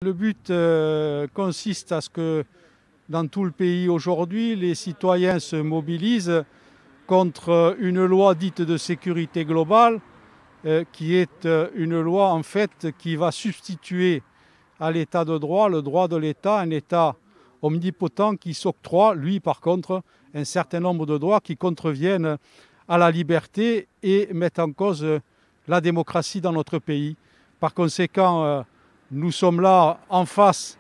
Le but consiste à ce que dans tout le pays aujourd'hui, les citoyens se mobilisent contre une loi dite de sécurité globale, qui est une loi en fait qui va substituer à l'état de droit le droit de l'État, un État omnipotent qui s'octroie, lui par contre, un certain nombre de droits qui contreviennent à la liberté et mettent en cause la démocratie dans notre pays. Par conséquent, nous sommes là en face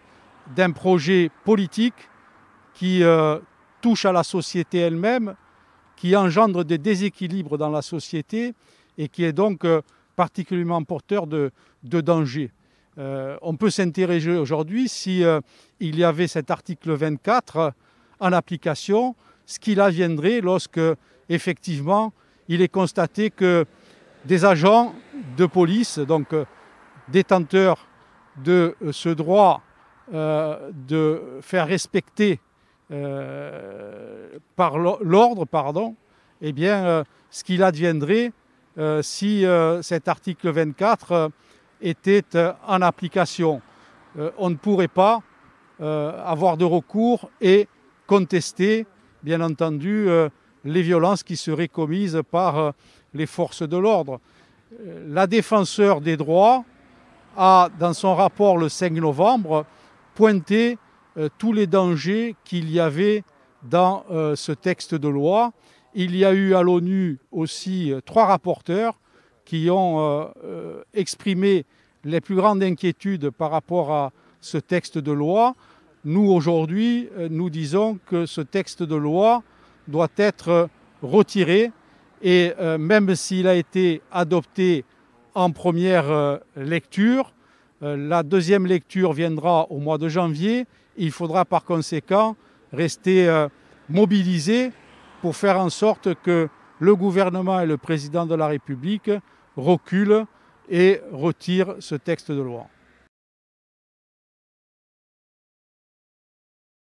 d'un projet politique qui touche à la société elle-même, qui engendre des déséquilibres dans la société et qui est donc particulièrement porteur de danger. On peut s'interroger aujourd'hui si il y avait cet article 24 en application, ce qu'il adviendrait lorsque, effectivement, il est constaté que des agents de police, donc détenteurs de ce droit de faire respecter par l'ordre, eh bien, ce qu'il adviendrait si cet article 24 était en application. On ne pourrait pas avoir de recours et contester, bien entendu, les violences qui seraient commises par les forces de l'ordre. La défenseure des droits a, dans son rapport le 5 novembre, pointé tous les dangers qu'il y avait dans ce texte de loi. Il y a eu à l'ONU aussi 3 rapporteurs qui ont exprimé les plus grandes inquiétudes par rapport à ce texte de loi. Nous, aujourd'hui, nous disons que ce texte de loi doit être retiré et même s'il a été adopté en première lecture, la deuxième lecture viendra au mois de janvier. Il faudra par conséquent rester mobilisé pour faire en sorte que le gouvernement et le président de la République reculent et retirent ce texte de loi.